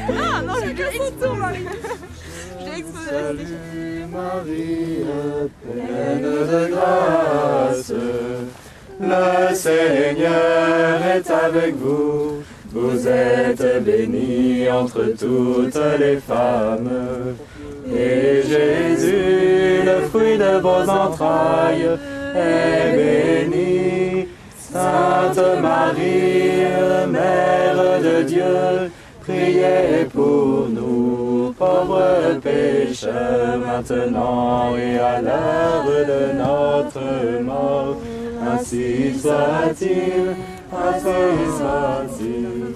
Ah non, j'ai que son tour, Marie. J'ai explosé. Salut Marie, pleine de grâce, le Seigneur est avec vous. Vous êtes bénie entre toutes les femmes. Et Jésus, le fruit de vos entrailles, est béni. Sainte Marie, Mère de Dieu, priez pour nous, pauvres pécheurs, maintenant et à l'heure de notre mort. Ainsi soit-il, ainsi soit-il.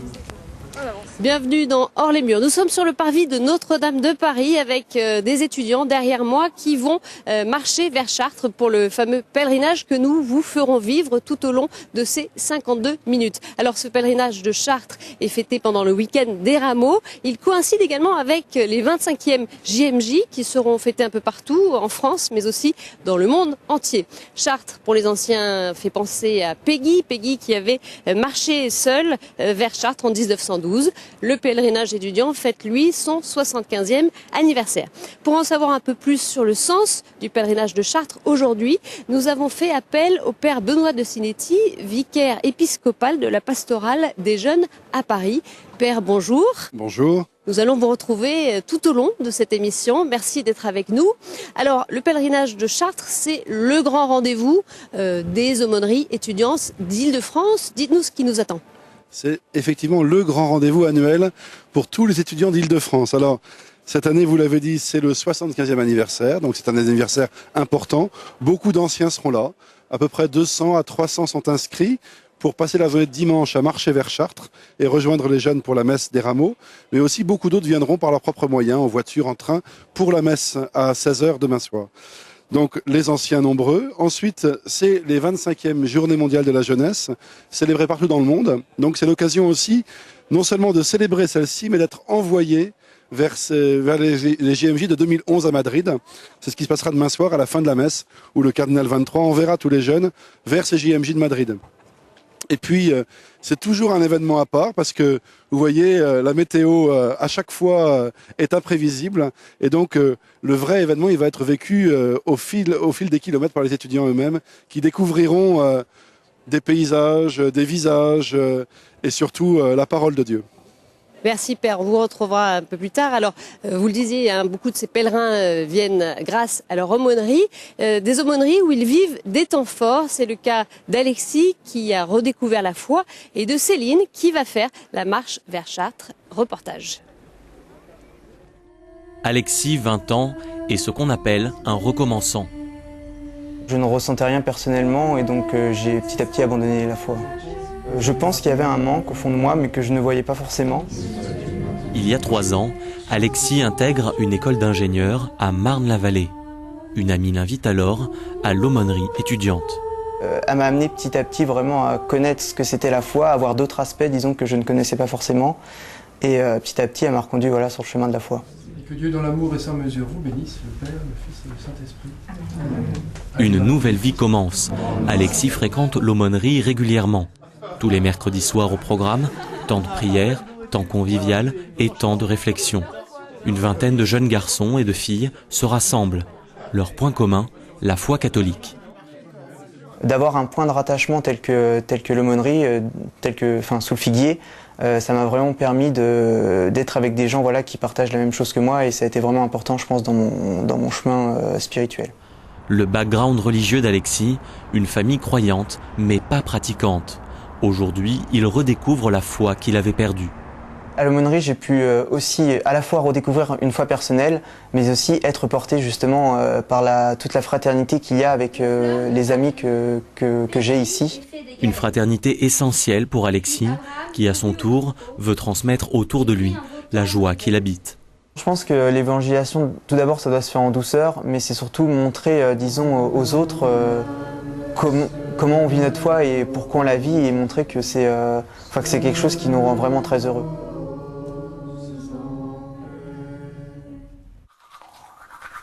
Bienvenue dans Hors les murs. Nous sommes sur le parvis de Notre-Dame de Paris avec des étudiants derrière moi qui vont marcher vers Chartres pour le fameux pèlerinage que nous vous ferons vivre tout au long de ces 52 minutes. Alors ce pèlerinage de Chartres est fêté pendant le week-end des Rameaux. Il coïncide également avec les 25e JMJ qui seront fêtés un peu partout en France mais aussi dans le monde entier. Chartres pour les anciens fait penser à Péguy qui avait marché seul vers Chartres en 1912. Le pèlerinage étudiant fête, lui, son 75e anniversaire. Pour en savoir un peu plus sur le sens du pèlerinage de Chartres, aujourd'hui, nous avons fait appel au père Benoît de Sinetti, vicaire épiscopal de la pastorale des jeunes à Paris. Père, bonjour. Bonjour. Nous allons vous retrouver tout au long de cette émission. Merci d'être avec nous. Alors, le pèlerinage de Chartres, c'est le grand rendez-vous des aumôneries étudiantes d'Île-de-France. Dites-nous ce qui nous attend. C'est effectivement le grand rendez-vous annuel pour tous les étudiants d'Île-de-France. Alors, cette année, vous l'avez dit, c'est le 75e anniversaire, donc c'est un anniversaire important. Beaucoup d'anciens seront là. À peu près 200 à 300 sont inscrits pour passer la journée de dimanche à marcher vers Chartres et rejoindre les jeunes pour la messe des Rameaux. Mais aussi, beaucoup d'autres viendront par leurs propres moyens, en voiture, en train, pour la messe à 16h demain soir. Donc les anciens nombreux. Ensuite, c'est les 25e Journées mondiales de la jeunesse, célébrées partout dans le monde. Donc c'est l'occasion aussi, non seulement de célébrer celle-ci, mais d'être envoyé vers les JMJ de 2011 à Madrid. C'est ce qui se passera demain soir à la fin de la messe, où le cardinal 23 enverra tous les jeunes vers ces JMJ de Madrid. Et puis, c'est toujours un événement à part parce que, vous voyez, la météo, à chaque fois, est imprévisible. Et donc, le vrai événement, il va être vécu au fil des kilomètres par les étudiants eux-mêmes qui découvriront des paysages, des visages et surtout la parole de Dieu. Merci Père, on vous retrouvera un peu plus tard. Alors, vous le disiez, hein, beaucoup de ces pèlerins viennent grâce à leur aumônerie, des aumôneries où ils vivent des temps forts. C'est le cas d'Alexis qui a redécouvert la foi et de Céline qui va faire la marche vers Chartres. Reportage. Alexis, 20 ans, est ce qu'on appelle un recommençant. Je ne ressentais rien personnellement et donc j'ai petit à petit abandonné la foi. Je pense qu'il y avait un manque au fond de moi, mais que je ne voyais pas forcément. Il y a 3 ans, Alexis intègre une école d'ingénieurs à Marne-la-Vallée. Une amie l'invite alors à l'aumônerie étudiante. Elle m'a amené petit à petit vraiment à connaître ce que c'était la foi, à voir d'autres aspects, disons, que je ne connaissais pas forcément. Et petit à petit, elle m'a reconduit sur le chemin de la foi. Et que Dieu dans l'amour et sans mesure vous bénisse, le Père, le Fils et le Saint-Esprit. Une nouvelle vie commence. Alexis fréquente l'aumônerie régulièrement. Tous les mercredis soirs au programme, temps de prière, temps convivial et temps de réflexion. Une vingtaine de jeunes garçons et de filles se rassemblent. Leur point commun, la foi catholique. D'avoir un point de rattachement tel que l'aumônerie, sous le figuier, ça m'a vraiment permis d'être avec des gens qui partagent la même chose que moi et ça a été vraiment important, je pense, dans mon chemin spirituel. Le background religieux d'Alexis, une famille croyante mais pas pratiquante. Aujourd'hui, il redécouvre la foi qu'il avait perdue. À l'aumônerie, j'ai pu aussi à la fois redécouvrir une foi personnelle, mais aussi être porté justement par toute la fraternité qu'il y a avec les amis que j'ai ici. Une fraternité essentielle pour Alexis, qui à son tour veut transmettre autour de lui la joie qu'il habite. Je pense que l'évangélisation, tout d'abord, ça doit se faire en douceur, mais c'est surtout montrer, aux autres comment on vit notre foi et pourquoi on la vit et montrer que c'est quelque chose qui nous rend vraiment très heureux.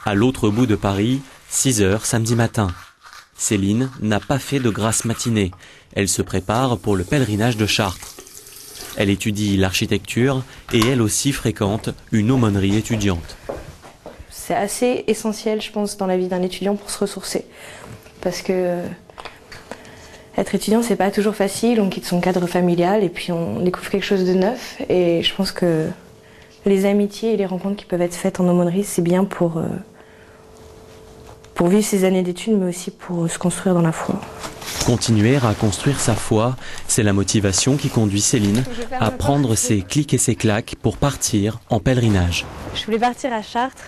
À l'autre bout de Paris, 6h samedi matin. Céline n'a pas fait de grasse matinée. Elle se prépare pour le pèlerinage de Chartres. Elle étudie l'architecture et elle aussi fréquente une aumônerie étudiante. C'est assez essentiel, je pense, dans la vie d'un étudiant pour se ressourcer. Parce que être étudiant, c'est pas toujours facile, on quitte son cadre familial et puis on découvre quelque chose de neuf. Et je pense que les amitiés et les rencontres qui peuvent être faites en aumônerie, c'est bien pour vivre ces années d'études, mais aussi pour se construire dans la foi. Continuer à construire sa foi, c'est la motivation qui conduit Céline à prendre ses clics et ses claques pour partir en pèlerinage. Je voulais partir à Chartres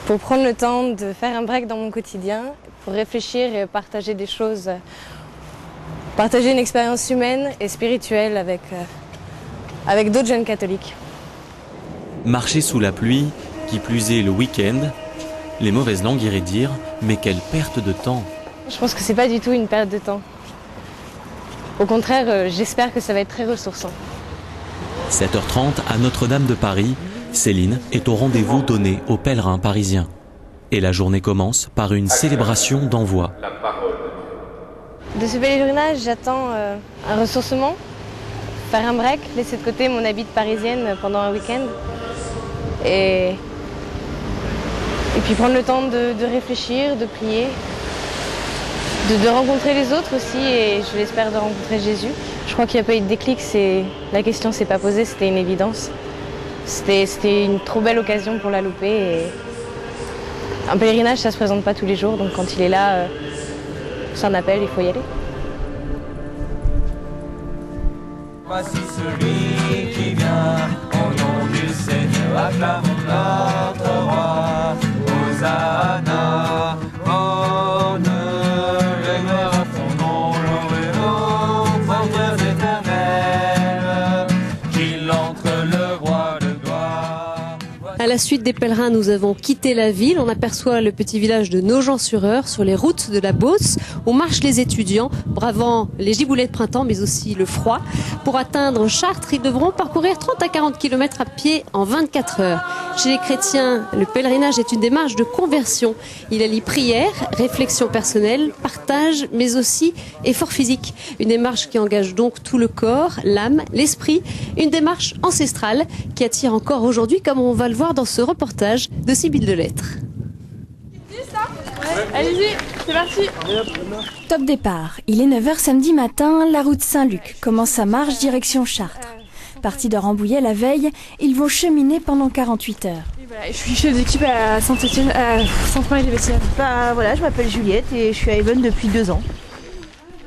pour prendre le temps de faire un break dans mon quotidien, pour réfléchir et partager des choses, partager une expérience humaine et spirituelle avec d'autres jeunes catholiques. Marcher sous la pluie, qui plus est le week-end, les mauvaises langues iraient dire « mais quelle perte de temps !» Je pense que c'est pas du tout une perte de temps. Au contraire, j'espère que ça va être très ressourçant. 7h30 à Notre-Dame de Paris, Céline est au rendez-vous donné aux pèlerins parisiens. Et la journée commence par une célébration d'envoi. De ce pèlerinage, j'attends un ressourcement, faire un break, laisser de côté mon habit de parisienne pendant un week-end et puis prendre le temps de réfléchir, de prier, de rencontrer les autres aussi et je l'espère de rencontrer Jésus. Je crois qu'il n'y a pas eu de déclic, la question ne s'est pas posée, c'était une évidence. C'était une trop belle occasion pour la louper. Et un pèlerinage, ça se présente pas tous les jours, donc quand il est là, c'est un appel, il faut y aller. Voici celui qui vient, au nom du Seigneur, acclamons notre roi. Hosanna, bonne le gloire à son nom, louez-le, forteresse éternelle, qu'il entre le roi de gloire. À la suite des pèlerins, nous avons quitté la ville. On aperçoit le petit village de Nogent-sur-Eure sur les routes de la Beauce où marchent les étudiants, bravant les giboulées de printemps mais aussi le froid. Pour atteindre Chartres, ils devront parcourir 30 à 40 km à pied en 24 heures. Chez les chrétiens, le pèlerinage est une démarche de conversion. Il allie prière, réflexion personnelle, partage, mais aussi effort physique. Une démarche qui engage donc tout le corps, l'âme, l'esprit. Une démarche ancestrale qui attire encore aujourd'hui, comme on va le voir dans ce reportage de Sibylle Delettre. Allez-y, c'est parti. Top départ. Il est 9h samedi matin, la route Saint-Luc commence sa marche direction Chartres. Partis de Rambouillet la veille, ils vont cheminer pendant 48 heures. Voilà, je suis chef d'équipe à Saint-Etienne, à Saint-Marie-les-Bastillades. Voilà, je m'appelle Juliette et je suis à Even depuis 2 ans.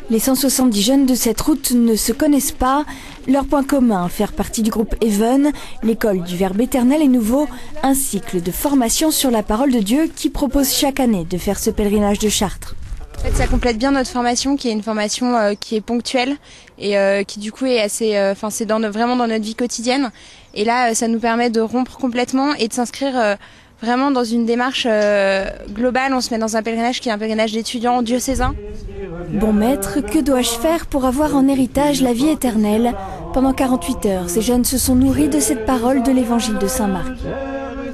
Les 170 jeunes de cette route ne se connaissent pas. Leur point commun, faire partie du groupe Even, l'école du Verbe éternel et nouveau, un cycle de formation sur la parole de Dieu qui propose chaque année de faire ce pèlerinage de Chartres. En fait, ça complète bien notre formation, qui est une formation qui est ponctuelle et qui du coup est assez, c'est vraiment dans notre vie quotidienne. Et là, ça nous permet de rompre complètement et de s'inscrire vraiment dans une démarche globale. On se met dans un pèlerinage qui est un pèlerinage d'étudiants diocésains. Bon maître, que dois-je faire pour avoir en héritage la vie éternelle ? Pendant 48 heures, ces jeunes se sont nourris de cette parole de l'évangile de Saint Marc.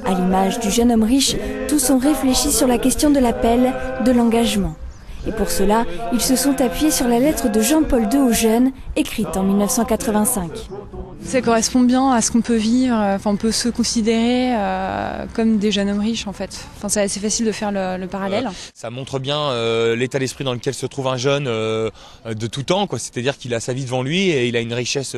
À l'image du jeune homme riche, tous ont réfléchi sur la question de l'appel, de l'engagement. Et pour cela, ils se sont appuyés sur la lettre de Jean-Paul II aux jeunes, écrite en 1985. Ça correspond bien à ce qu'on peut vivre, on peut se considérer comme des jeunes hommes riches en fait. C'est assez facile de faire le parallèle. Ça montre bien l'état d'esprit dans lequel se trouve un jeune de tout temps, quoi. C'est-à-dire qu'il a sa vie devant lui et il a une richesse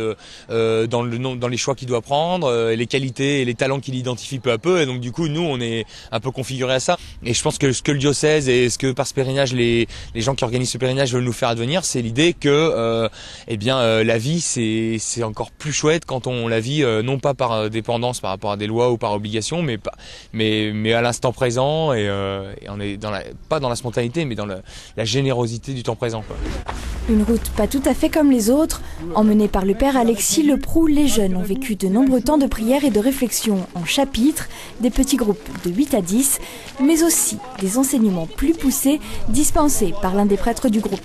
dans les choix qu'il doit prendre, les qualités et les talents qu'il identifie peu à peu. Et donc du coup, nous, on est un peu configurés à ça. Et je pense que ce que le diocèse et ce que par ce pèlerinage, les gens qui organisent ce pèlerinage veulent nous faire advenir, c'est l'idée que la vie, c'est encore plus chouette quand on la vit non pas par dépendance par rapport à des lois ou par obligation, mais à l'instant présent et on est pas dans la spontanéité, mais dans la générosité du temps présent, quoi. Une route pas tout à fait comme les autres. Emmenés par le père Alexis Leproux, les jeunes ont vécu de nombreux temps de prière et de réflexion en chapitres, des petits groupes de 8 à 10, mais aussi des enseignements plus poussés dispensés par l'un des prêtres du groupe.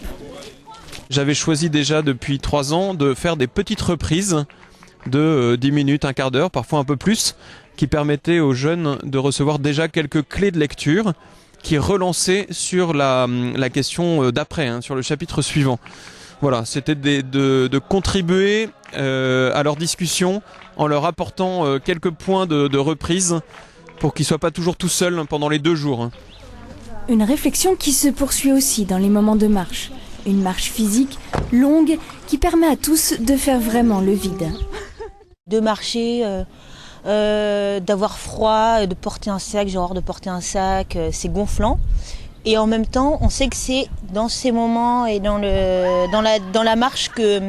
J'avais choisi déjà depuis 3 ans de faire des petites reprises de 10 minutes, un quart d'heure, parfois un peu plus, qui permettaient aux jeunes de recevoir déjà quelques clés de lecture qui relançaient sur la question d'après, sur le chapitre suivant. Voilà, c'était de contribuer à leur discussion en leur apportant quelques points de reprise pour qu'ils ne soient pas toujours tout seuls pendant les 2 jours. Une réflexion qui se poursuit aussi dans les moments de marche. Une marche physique, longue, qui permet à tous de faire vraiment le vide. De marcher, d'avoir froid, de porter un sac, j'ai horreur de porter un sac, c'est gonflant. Et en même temps, on sait que c'est dans ces moments et dans la marche que,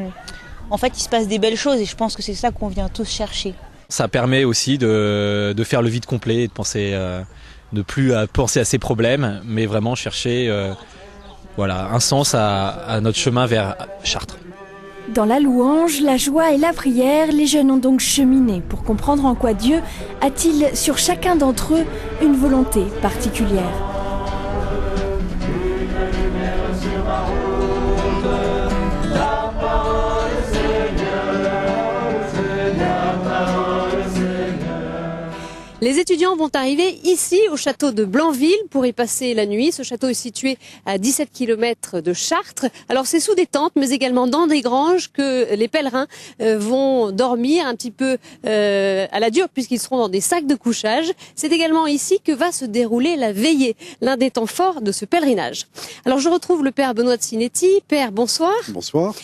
en fait, il se passe des belles choses. Et je pense que c'est ça qu'on vient tous chercher. Ça permet aussi de faire le vide complet et de penser, ne plus à penser à ses problèmes, mais vraiment chercher un sens à notre chemin vers Chartres. Dans la louange, la joie et la prière, les jeunes ont donc cheminé pour comprendre en quoi Dieu a-t-il sur chacun d'entre eux une volonté particulière. Les étudiants vont arriver ici au château de Blanville pour y passer la nuit. Ce château est situé à 17 km de Chartres. Alors c'est sous des tentes mais également dans des granges que les pèlerins vont dormir un petit peu à la dure puisqu'ils seront dans des sacs de couchage. C'est également ici que va se dérouler la veillée, l'un des temps forts de ce pèlerinage. Alors je retrouve le père Benoît de Sinetti. Père, bonsoir. Bonsoir.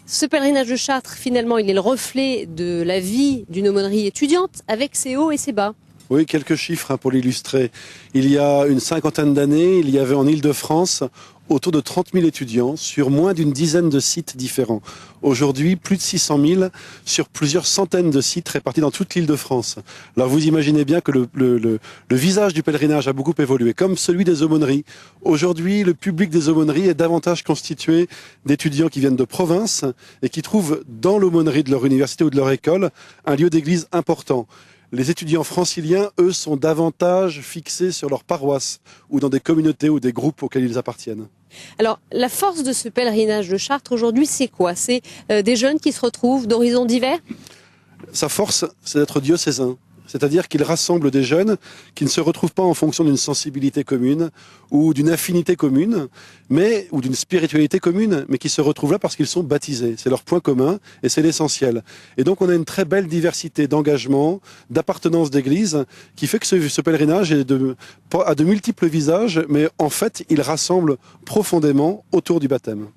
Ce pèlerinage de Chartres, finalement, il est le reflet de la vie d'une aumônerie étudiante avec ses hauts et ses bas. Oui, quelques chiffres pour l'illustrer. Il y a une 50aine d'années, il y avait en Île-de-France autour de 30 000 étudiants sur moins d'une dizaine de sites différents. Aujourd'hui, plus de 600 000 sur plusieurs centaines de sites répartis dans toute l'Île-de-France. Alors vous imaginez bien que le visage du pèlerinage a beaucoup évolué, comme celui des aumôneries. Aujourd'hui, le public des aumôneries est davantage constitué d'étudiants qui viennent de province et qui trouvent dans l'aumônerie de leur université ou de leur école un lieu d'église important. Les étudiants franciliens, eux, sont davantage fixés sur leur paroisse ou dans des communautés ou des groupes auxquels ils appartiennent. Alors, la force de ce pèlerinage de Chartres aujourd'hui, c'est quoi? C'est des jeunes qui se retrouvent d'horizons divers? Sa force, c'est d'être diocésain. C'est-à-dire qu'il rassemble des jeunes qui ne se retrouvent pas en fonction d'une sensibilité commune ou d'une affinité commune, ou d'une spiritualité commune, mais qui se retrouvent là parce qu'ils sont baptisés. C'est leur point commun et c'est l'essentiel. Et donc on a une très belle diversité d'engagement, d'appartenance d'église, qui fait que ce pèlerinage a de multiples visages, mais en fait il rassemble profondément autour du baptême.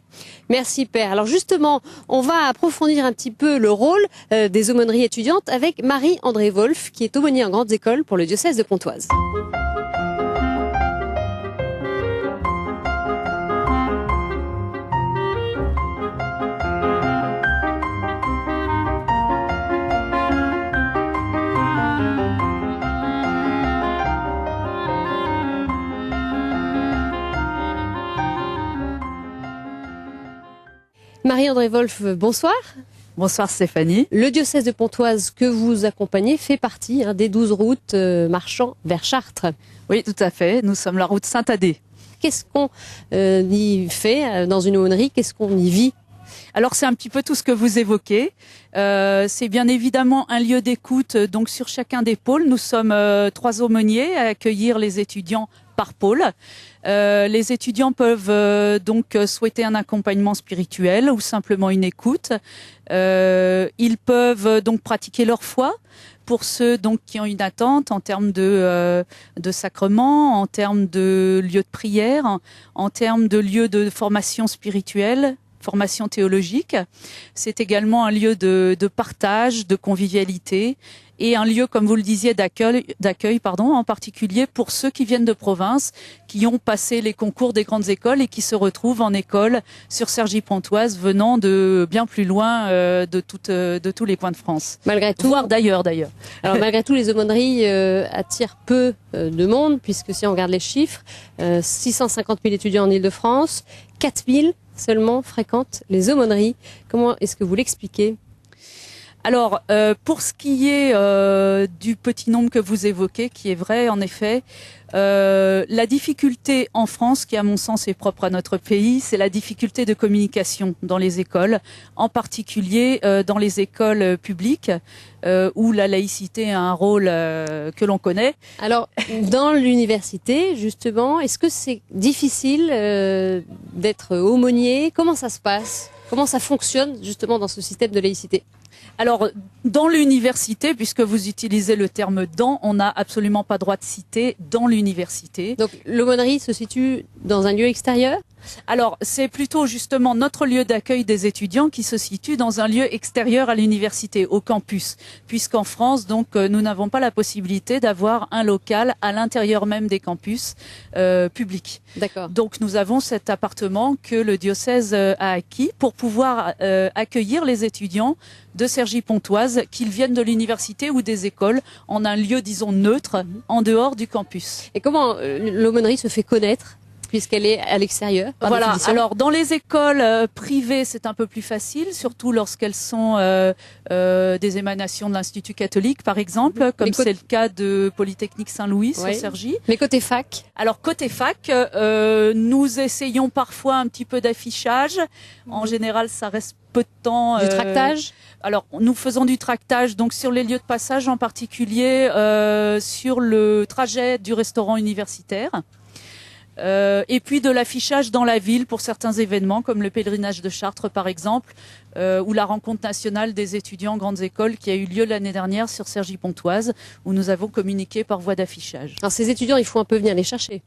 Merci Père. Alors justement, on va approfondir un petit peu le rôle des aumôneries étudiantes avec Marie-André Wolf, qui est aumônier en grandes écoles pour le diocèse de Pontoise. Marie-André Wolf, bonsoir. Bonsoir Stéphanie. Le diocèse de Pontoise que vous accompagnez fait partie des 12 routes marchant vers Chartres. Oui, tout à fait. Nous sommes la route Saint-Thaddée. Qu'est-ce qu'on y fait dans une aumônerie? Qu'est-ce qu'on y vit? Alors c'est un petit peu tout ce que vous évoquez. C'est bien évidemment un lieu d'écoute. Donc sur chacun des pôles, nous sommes 3 aumôniers à accueillir les étudiants par pôle. Les étudiants peuvent donc souhaiter un accompagnement spirituel ou simplement une écoute. Ils peuvent donc pratiquer leur foi. Pour ceux donc qui ont une attente en termes de sacrement, en termes de lieu de prière, en termes de lieu de formation spirituelle, formation théologique. C'est également un lieu de partage, de convivialité et un lieu, comme vous le disiez, d'accueil, en particulier pour ceux qui viennent de province, qui ont passé les concours des grandes écoles et qui se retrouvent en école sur Cergy-Pontoise, venant de bien plus loin de tous les coins de France. Malgré tout, voire d'ailleurs. Alors malgré tout, les aumôneries attirent peu de monde, puisque si on regarde les chiffres, 650 000 étudiants en Île-de-France, 4 000 seulement fréquentent les aumôneries. Comment est-ce que vous l'expliquez ? Alors, pour ce qui est du petit nombre que vous évoquez, qui est vrai en effet, la difficulté en France, qui à mon sens est propre à notre pays, c'est la difficulté de communication dans les écoles, en particulier dans les écoles publiques, où la laïcité a un rôle que l'on connaît. Alors, dans l'université, justement, est-ce que c'est difficile d'être aumônier ? Comment ça se passe ? Comment ça fonctionne justement dans ce système de laïcité? Alors, dans l'université, puisque vous utilisez le terme « dans », on n'a absolument pas droit de citer dans l'université. Donc, l'aumônerie se situe dans un lieu extérieur? Alors, c'est plutôt justement notre lieu d'accueil des étudiants qui se situe dans un lieu extérieur à l'université, au campus, puisqu'en France, donc, nous n'avons pas la possibilité d'avoir un local à l'intérieur même des campus publics. D'accord. Donc, nous avons cet appartement que le diocèse a acquis pour pouvoir accueillir les étudiants de Cergy-Pontoise, qu'ils viennent de l'université ou des écoles, en un lieu, disons, neutre, en dehors du campus. Et comment l'aumônerie se fait connaître, puisqu'elle est à l'extérieur? Voilà. Alors, dans les écoles privées, c'est un peu plus facile, surtout lorsqu'elles sont des émanations de l'Institut catholique, par exemple, comme c'est le cas de Polytechnique Saint-Louis sur Cergy. Mais côté fac? Alors, côté fac, nous essayons parfois un petit peu d'affichage. En général, ça reste peu de temps. Du tractage? Alors, nous faisons du tractage, donc sur les lieux de passage, en particulier sur le trajet du restaurant universitaire. Et puis de l'affichage dans la ville pour certains événements comme le pèlerinage de Chartres par exemple, ou la rencontre nationale des étudiants en grandes écoles qui a eu lieu l'année dernière sur Cergy-Pontoise, où nous avons communiqué par voie d'affichage. Alors ces étudiants, il faut un peu venir les chercher.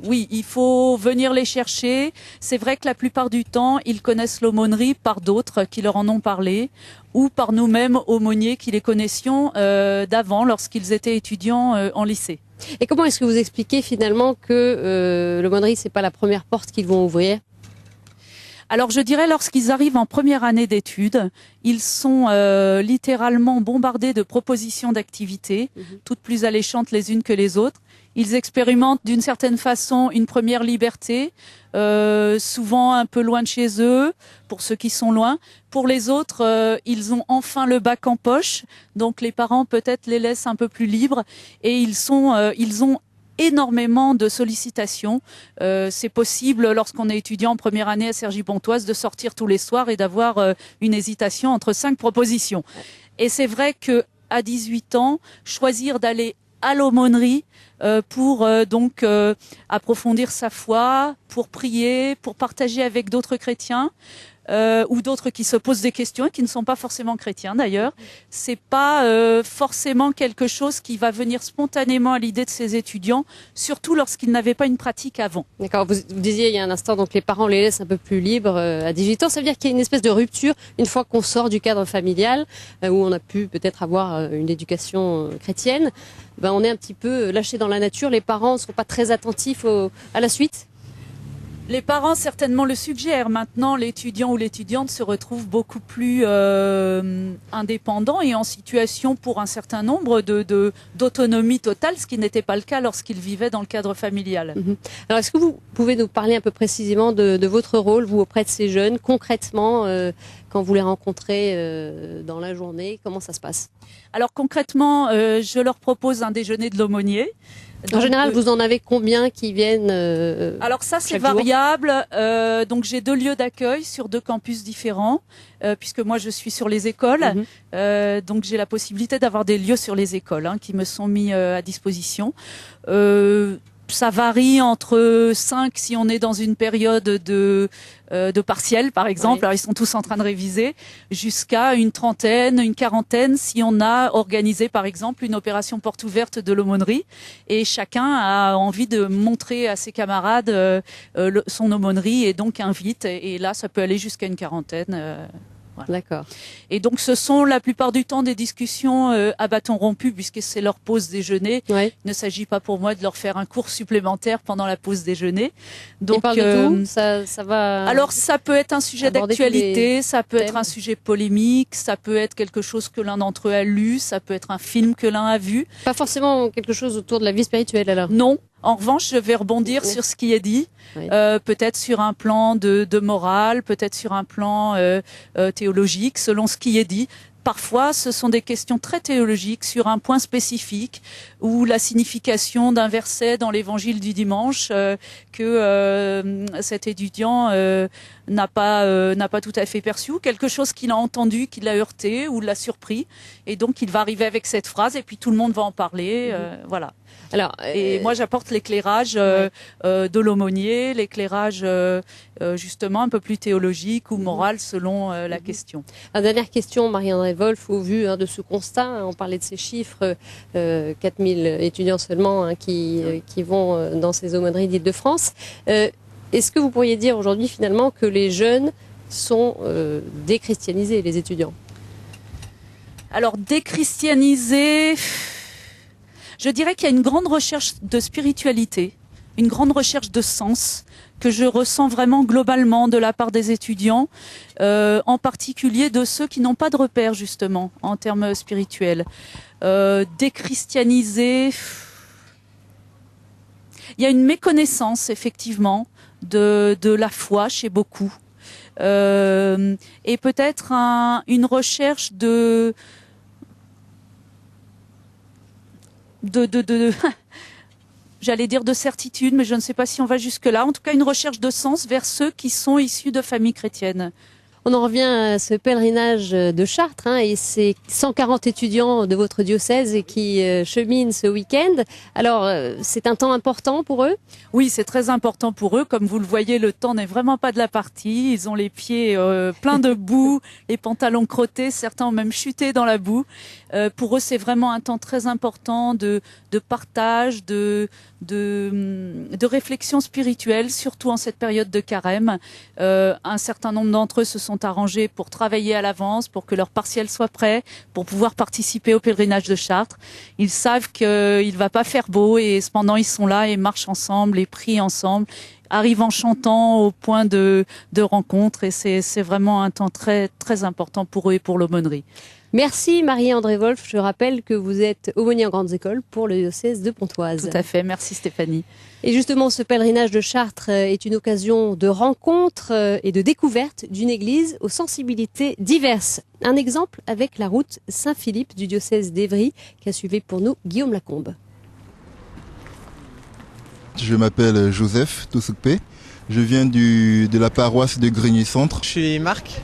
Oui, il faut venir les chercher. C'est vrai que la plupart du temps, ils connaissent l'aumônerie par d'autres qui leur en ont parlé, ou par nous-mêmes aumôniers qui les connaissions d'avant lorsqu'ils étaient étudiants en lycée. Et comment est-ce que vous expliquez finalement que l'aumônerie, c'est pas la première porte qu'ils vont ouvrir? Alors je dirais lorsqu'ils arrivent en première année d'études, ils sont littéralement bombardés de propositions d'activités, toutes plus alléchantes les unes que les autres. Ils expérimentent d'une certaine façon une première liberté, souvent un peu loin de chez eux, pour ceux qui sont loin. Pour les autres, ils ont enfin le bac en poche, donc les parents peut-être les laissent un peu plus libres et ils ont énormément de sollicitations. C'est possible, lorsqu'on est étudiant en première année à Cergy-Pontoise, de sortir tous les soirs et d'avoir une hésitation entre 5 propositions. Et c'est vrai que à 18 ans, choisir d'aller à l'aumônerie pour donc approfondir sa foi, pour prier, pour partager avec d'autres chrétiens, ou d'autres qui se posent des questions et qui ne sont pas forcément chrétiens d'ailleurs. C'est pas forcément quelque chose qui va venir spontanément à l'idée de ces étudiants, surtout lorsqu'ils n'avaient pas une pratique avant. D'accord, vous disiez il y a un instant, donc les parents les laissent un peu plus libres à 18 ans. Ça veut dire qu'il y a une espèce de rupture une fois qu'on sort du cadre familial, où on a pu peut-être avoir une éducation chrétienne. Ben, on est un petit peu lâché dans la nature. Les parents ne sont pas très attentifs à la suite. Les parents certainement le suggèrent. Maintenant, l'étudiant ou l'étudiante se retrouve beaucoup plus indépendant et en situation pour un certain nombre d'autonomie totale, ce qui n'était pas le cas lorsqu'ils vivaient dans le cadre familial. Alors, est-ce que vous pouvez nous parler un peu précisément de votre rôle, vous, auprès de ces jeunes, concrètement, quand vous les rencontrez dans la journée, comment ça se passe? Alors concrètement, je leur propose un déjeuner de l'aumônier. En général, vous en avez combien qui viennent Alors ça, c'est variable. Donc j'ai 2 lieux d'accueil sur 2 campus différents, puisque moi je suis sur les écoles. Donc j'ai la possibilité d'avoir des lieux sur les écoles qui me sont mis à disposition. Ça varie entre 5 si on est dans une période de partiel, par exemple. Alors, ils sont tous en train de réviser, jusqu'à une trentaine, une quarantaine si on a organisé, par exemple, une opération porte ouverte de l'aumônerie. Et chacun a envie de montrer à ses camarades son aumônerie et donc invite. Et là, ça peut aller jusqu'à une quarantaine. Voilà. D'accord. Et donc ce sont la plupart du temps des discussions à bâton rompu puisque c'est leur pause déjeuner. Il ne s'agit pas pour moi de leur faire un cours supplémentaire pendant la pause déjeuner. Donc ils parlent de tout, ça va. Alors ça peut être un sujet d'actualité, ça peut être un sujet polémique, ça peut être quelque chose que l'un d'entre eux a lu, ça peut être un film que l'un a vu. Pas forcément quelque chose autour de la vie spirituelle alors. Non. En revanche, je vais rebondir sur ce qui est dit, peut-être sur un plan de morale, peut-être sur un plan théologique, selon ce qui est dit. Parfois, ce sont des questions très théologiques sur un point spécifique ou la signification d'un verset dans l'évangile du dimanche que cet étudiant n'a pas tout à fait perçu, ou quelque chose qu'il a entendu, qui l'a heurté ou l'a surpris. Et donc, il va arriver avec cette phrase et puis tout le monde va en parler. Voilà. Alors, et moi, j'apporte l'éclairage de l'aumônier, l'éclairage justement un peu plus théologique ou morale selon la question. La dernière question, Marie-André Wolf, au vu de ce constat, on parlait de ces chiffres, 4000 étudiants seulement qui vont dans ces aumôneries d'Île-de-France. Est-ce que vous pourriez dire aujourd'hui finalement que les jeunes sont déchristianisés, les étudiants? Alors déchristianisés, je dirais qu'il y a une grande recherche de spiritualité, une grande recherche de sens que je ressens vraiment globalement de la part des étudiants, en particulier de ceux qui n'ont pas de repères justement en termes spirituels. Déchristianisés, il y a une méconnaissance effectivement de la foi chez beaucoup. Et peut-être une recherche de j'allais dire de certitude, mais je ne sais pas si on va jusque-là. En tout cas, une recherche de sens vers ceux qui sont issus de familles chrétiennes. On en revient à ce pèlerinage de Chartres, et c'est 140 étudiants de votre diocèse qui cheminent ce week-end. Alors, c'est un temps important pour eux? Oui, c'est très important pour eux. Comme vous le voyez, le temps n'est vraiment pas de la partie. Ils ont les pieds pleins de boue, les pantalons crottés, certains ont même chuté dans la boue. Pour eux, c'est vraiment un temps très important de partage, de réflexion spirituelle, surtout en cette période de carême. Un certain nombre d'entre eux se sont arrangés pour travailler à l'avance, pour que leur partiel soit prêt, pour pouvoir participer au pèlerinage de Chartres. Ils savent qu'il va pas faire beau et cependant ils sont là et marchent ensemble et prient ensemble, arrivent en chantant au point de rencontre, et c'est vraiment un temps très, très important pour eux et pour l'aumônerie. Merci Marie-André Wolf. Je rappelle que vous êtes aumônier en grandes écoles pour le diocèse de Pontoise. Tout à fait, merci Stéphanie. Et justement, ce pèlerinage de Chartres est une occasion de rencontre et de découverte d'une église aux sensibilités diverses. Un exemple avec la route Saint-Philippe du diocèse d'Évry qu'a suivi pour nous Guillaume Lacombe. Je m'appelle Joseph Toussoukpé. Je viens de la paroisse de Grigny-Centre. Je suis Marc.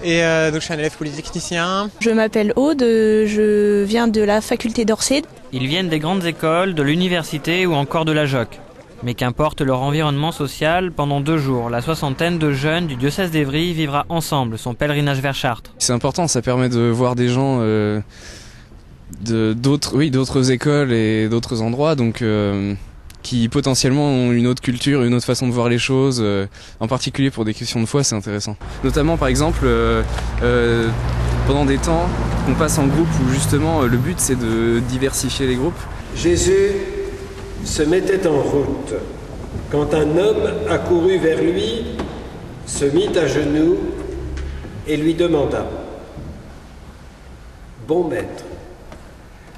Et donc je suis un élève polytechnicien. Je m'appelle Aude, je viens de la faculté d'Orsay. Ils viennent des grandes écoles, de l'université ou encore de la JOC. Mais qu'importe leur environnement social, pendant 2 jours, la soixantaine de jeunes du diocèse d'Évry vivra ensemble son pèlerinage vers Chartres. C'est important, ça permet de voir des gens d'autres écoles et d'autres endroits, donc qui potentiellement ont une autre culture, une autre façon de voir les choses, en particulier pour des questions de foi, c'est intéressant. Notamment par exemple, pendant des temps, on passe en groupe où justement le but c'est de diversifier les groupes. Jésus se mettait en route quand un homme accourut vers lui, se mit à genoux et lui demanda : « Bon maître,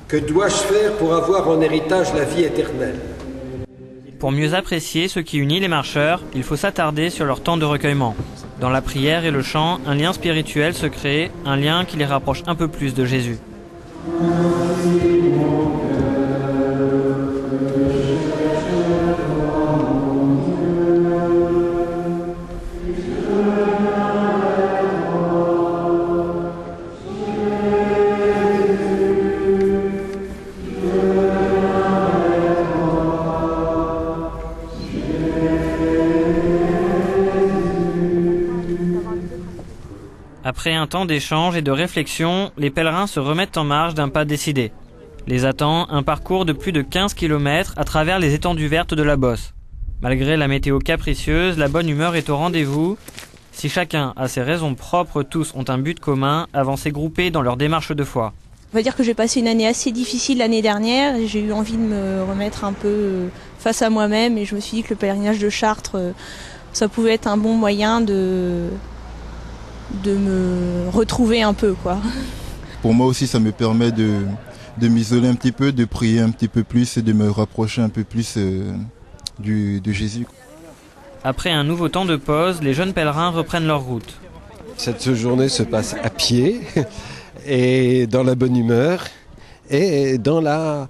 que dois-je faire pour avoir en héritage la vie éternelle ?» Pour mieux apprécier ce qui unit les marcheurs, il faut s'attarder sur leur temps de recueillement. Dans la prière et le chant, un lien spirituel se crée, un lien qui les rapproche un peu plus de Jésus. Après un temps d'échange et de réflexion, les pèlerins se remettent en marche d'un pas décidé. Les attend un parcours de plus de 15 km à travers les étendues vertes de la Bosse. Malgré la météo capricieuse, la bonne humeur est au rendez-vous. Si chacun a ses raisons propres, tous ont un but commun, avancer groupés dans leur démarche de foi. On va dire que j'ai passé une année assez difficile l'année dernière et j'ai eu envie de me remettre un peu face à moi-même, et je me suis dit que le pèlerinage de Chartres, ça pouvait être un bon moyen de me retrouver un peu, quoi. Pour moi aussi, ça me permet de m'isoler un petit peu, de prier un petit peu plus et de me rapprocher un peu plus de Jésus. Après un nouveau temps de pause, les jeunes pèlerins reprennent leur route. Cette journée se passe à pied et dans la bonne humeur et dans la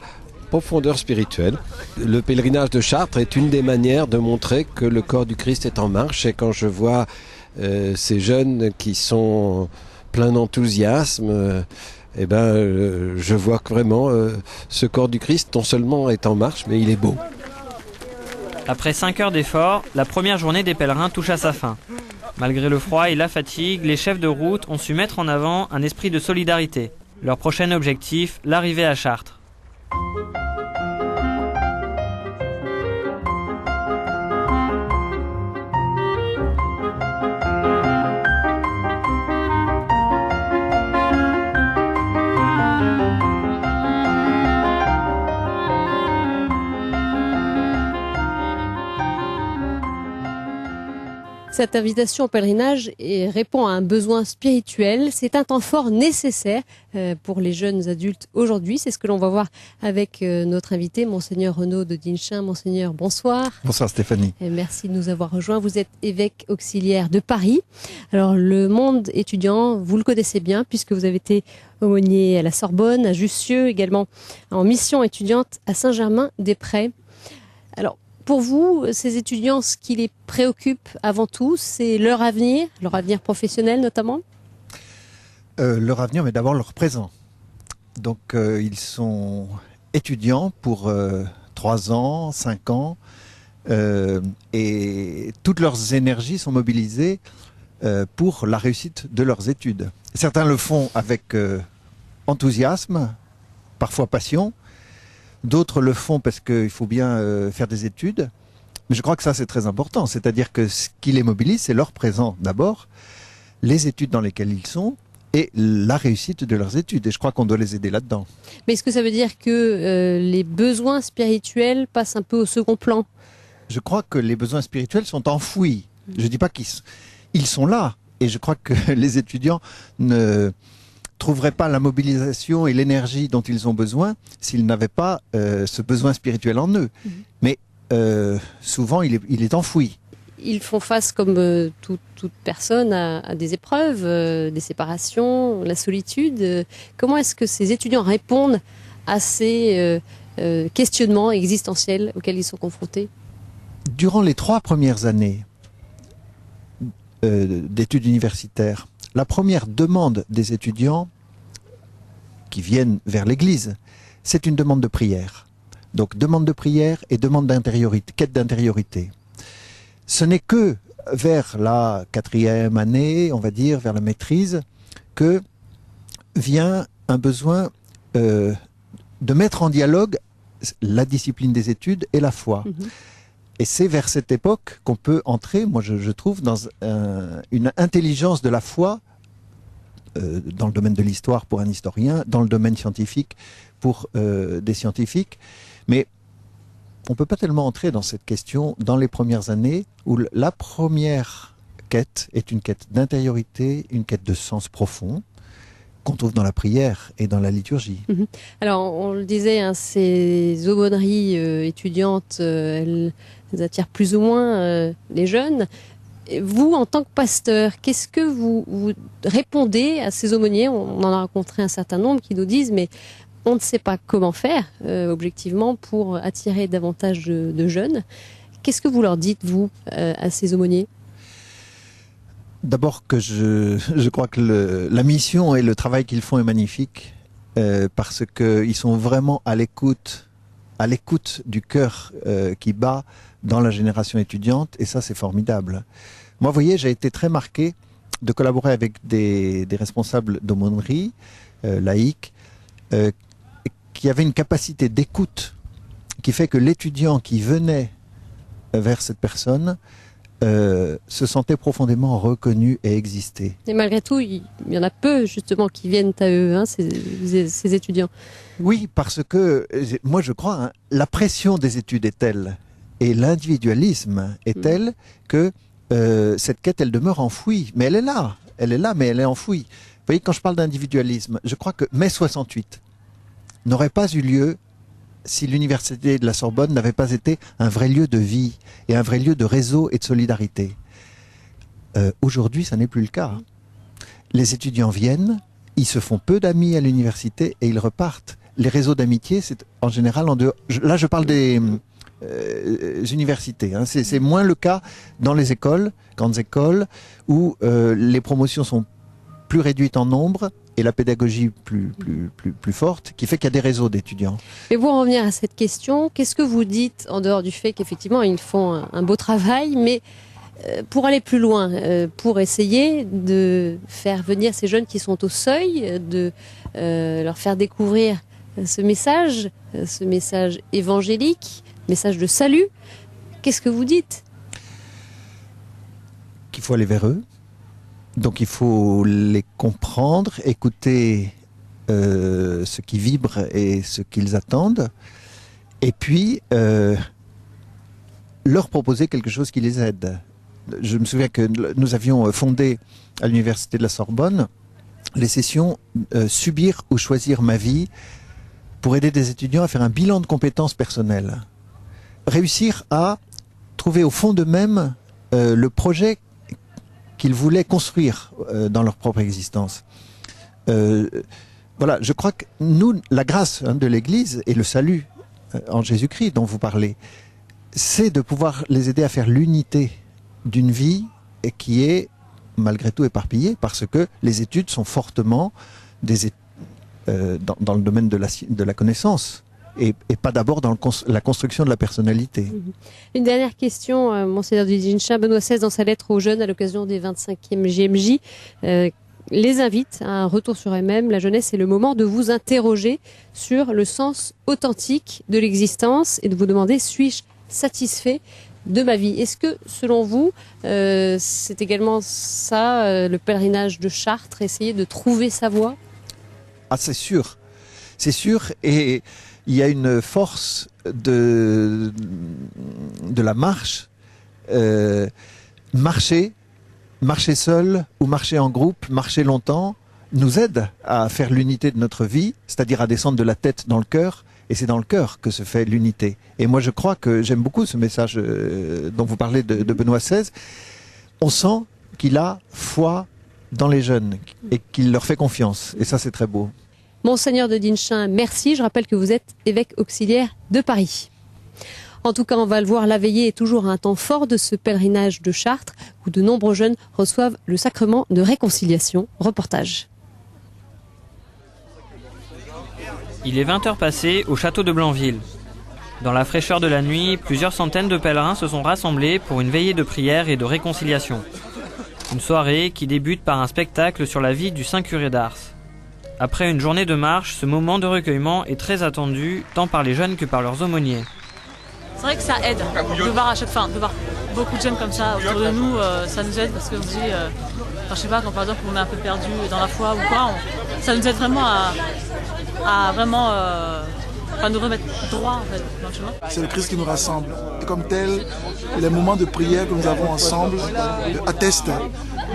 profondeur spirituelle. Le pèlerinage de Chartres est une des manières de montrer que le corps du Christ est en marche, et quand je vois ces jeunes qui sont pleins d'enthousiasme, je vois que vraiment ce corps du Christ non seulement est en marche, mais il est beau. Après 5 heures d'effort, la première journée des pèlerins touche à sa fin. Malgré le froid et la fatigue, les chefs de route ont su mettre en avant un esprit de solidarité. Leur prochain objectif, l'arrivée à Chartres. Cette invitation au pèlerinage répond à un besoin spirituel. C'est un temps fort nécessaire pour les jeunes adultes aujourd'hui. C'est ce que l'on va voir avec notre invité, Monseigneur Renaud de Dinchin. Monseigneur, bonsoir. Bonsoir Stéphanie. Et merci de nous avoir rejoints. Vous êtes évêque auxiliaire de Paris. Alors le monde étudiant, vous le connaissez bien puisque vous avez été aumônier à la Sorbonne, à Jussieu, également en mission étudiante à Saint-Germain-des-Prés. Alors, pour vous, ces étudiants, ce qui les préoccupe avant tout, c'est leur avenir professionnel notamment? Leur avenir, mais d'abord leur présent. Donc ils sont étudiants pour 3 ans, 5 ans, et toutes leurs énergies sont mobilisées pour la réussite de leurs études. Certains le font avec enthousiasme, parfois passion. D'autres le font parce qu'il faut bien faire des études. Mais je crois que ça, c'est très important. C'est-à-dire que ce qui les mobilise, c'est leur présent d'abord, les études dans lesquelles ils sont et la réussite de leurs études. Et je crois qu'on doit les aider là-dedans. Mais est-ce que ça veut dire que les besoins spirituels passent un peu au second plan? Je crois que les besoins spirituels sont enfouis. Je ne dis pas qu'ils sont là. Et je crois que les étudiants ne trouveraient pas la mobilisation et l'énergie dont ils ont besoin s'ils n'avaient pas ce besoin spirituel en eux. Mais souvent, il est enfoui. Ils font face, comme toute personne, à des épreuves, des séparations, la solitude. Comment est-ce que ces étudiants répondent à ces questionnements existentiels auxquels ils sont confrontés? Durant les 3 premières années d'études universitaires, la première demande des étudiants qui viennent vers l'Église, c'est une demande de prière. Donc demande de prière et demande d'intériorité, quête d'intériorité. Ce n'est que vers la 4e année, on va dire, vers la maîtrise, que vient un besoin de mettre en dialogue la discipline des études et la foi. Et c'est vers cette époque qu'on peut entrer, moi je trouve, dans une intelligence de la foi, dans le domaine de l'histoire pour un historien, dans le domaine scientifique pour des scientifiques. Mais on ne peut pas tellement entrer dans cette question dans les premières années où la première quête est une quête d'intériorité, une quête de sens profond qu'on trouve dans la prière et dans la liturgie. Alors, on le disait, hein, ces aumôneries étudiantes, elles attirent plus ou moins les jeunes. Vous, en tant que pasteur, qu'est-ce que vous répondez à ces aumôniers? On en a rencontré un certain nombre qui nous disent, mais on ne sait pas comment faire, objectivement, pour attirer davantage de jeunes. Qu'est-ce que vous leur dites, vous, à ces aumôniers? D'abord que je crois que la mission et le travail qu'ils font est magnifique, parce qu'ils sont vraiment à l'écoute du cœur qui bat dans la génération étudiante, et ça c'est formidable. Moi, vous voyez, j'ai été très marqué de collaborer avec des responsables d'aumônerie laïque qui avaient une capacité d'écoute qui fait que l'étudiant qui venait vers cette personne se sentait profondément reconnu et exister. Et malgré tout, il y en a peu justement qui viennent à eux, hein, ces étudiants. Oui, parce que moi je crois, hein, la pression des études est telle et l'individualisme est tel que cette quête, elle demeure enfouie. Mais elle est là, mais elle est enfouie. Vous voyez, quand je parle d'individualisme, je crois que mai 68 n'aurait pas eu lieu si l'université de la Sorbonne n'avait pas été un vrai lieu de vie et un vrai lieu de réseau et de solidarité. Aujourd'hui, ça n'est plus le cas. Les étudiants viennent, ils se font peu d'amis à l'université et ils repartent. Les réseaux d'amitié, c'est en général en dehors. Là, je parle des universités. Hein. C'est moins le cas dans les écoles, grandes écoles, où les promotions sont plus réduites en nombre et la pédagogie plus forte qui fait qu'il y a des réseaux d'étudiants. Et pour en revenir à cette question, qu'est-ce que vous dites, en dehors du fait qu'effectivement ils font un beau travail, mais pour aller plus loin, pour essayer de faire venir ces jeunes qui sont au seuil, de leur faire découvrir ce message évangélique, message de salut, qu'est-ce que vous dites ? Qu'il faut aller vers eux. Donc il faut les comprendre, écouter ce qui vibre et ce qu'ils attendent, et puis leur proposer quelque chose qui les aide. Je me souviens que nous avions fondé à l'université de la Sorbonne les sessions Subir ou choisir ma vie pour aider des étudiants à faire un bilan de compétences personnelles. Réussir à trouver au fond d'eux-mêmes le projet qu'ils voulaient construire dans leur propre existence. Voilà, je crois que nous, la grâce de l'Église et le salut en Jésus-Christ dont vous parlez, c'est de pouvoir les aider à faire l'unité d'une vie qui est malgré tout éparpillée, parce que les études sont fortement dans le domaine de la connaissance. Et pas d'abord dans la construction de la personnalité. Une dernière question, Monseigneur de Dinchin. Benoît XVI, dans sa lettre aux jeunes à l'occasion des 25e JMJ, les invite à un retour sur eux-mêmes. La jeunesse, c'est le moment de vous interroger sur le sens authentique de l'existence et de vous demander, suis-je satisfait de ma vie? Est-ce que, selon vous, c'est également ça, le pèlerinage de Chartres, essayer de trouver sa voie? Ah, c'est sûr. C'est sûr, et il y a une force de la marche. Marcher seul ou marcher en groupe, marcher longtemps, nous aide à faire l'unité de notre vie, c'est-à-dire à descendre de la tête dans le cœur, et c'est dans le cœur que se fait l'unité. Et moi je crois que j'aime beaucoup ce message dont vous parlez de Benoît XVI. On sent qu'il a foi dans les jeunes et qu'il leur fait confiance, et ça c'est très beau. Monseigneur de Dinchin, merci. Je rappelle que vous êtes évêque auxiliaire de Paris. En tout cas, on va le voir, la veillée est toujours un temps fort de ce pèlerinage de Chartres où de nombreux jeunes reçoivent le sacrement de réconciliation. Reportage. Il est 20h passées au château de Blanville. Dans la fraîcheur de la nuit, plusieurs centaines de pèlerins se sont rassemblés pour une veillée de prière et de réconciliation. Une soirée qui débute par un spectacle sur la vie du Saint Curé d'Ars. Après une journée de marche, ce moment de recueillement est très attendu, tant par les jeunes que par leurs aumôniers. C'est vrai que ça aide de voir à chaque fin, de voir beaucoup de jeunes comme ça autour de nous, ça nous aide parce qu'on se dit, je sais pas, quand par exemple on est un peu perdu dans la foi ou quoi, ça nous aide vraiment à vraiment nous remettre droit en fait, dans le chemin. C'est le Christ qui nous rassemble. Et comme tel, les moments de prière que nous avons ensemble attestent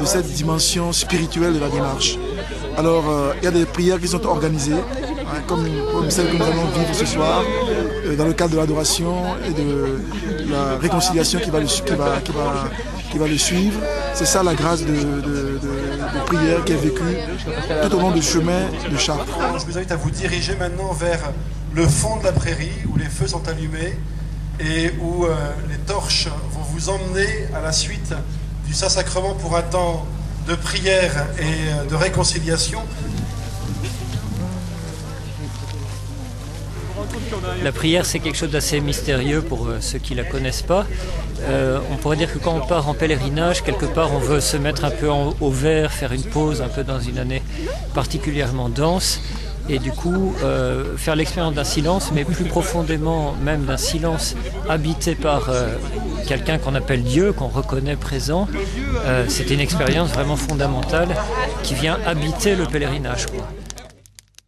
de cette dimension spirituelle de la démarche. Alors, il y a des prières qui sont organisées, comme celle que nous allons vivre ce soir, dans le cadre de l'adoration et de la réconciliation qui va le suivre. C'est ça la grâce de prière qui est vécue tout au long du chemin de Chartres. Je vous invite à vous diriger maintenant vers le fond de la prairie où les feux sont allumés et où les torches vont vous emmener à la suite du Saint-Sacrement pour un temps de prière et de réconciliation. La prière, c'est quelque chose d'assez mystérieux pour ceux qui ne la connaissent pas. On pourrait dire que quand on part en pèlerinage, quelque part, on veut se mettre un peu au vert, faire une pause un peu dans une année particulièrement dense. Et du coup, faire l'expérience d'un silence, mais plus profondément même d'un silence habité par quelqu'un qu'on appelle Dieu, qu'on reconnaît présent, c'est une expérience vraiment fondamentale qui vient habiter le pèlerinage, quoi.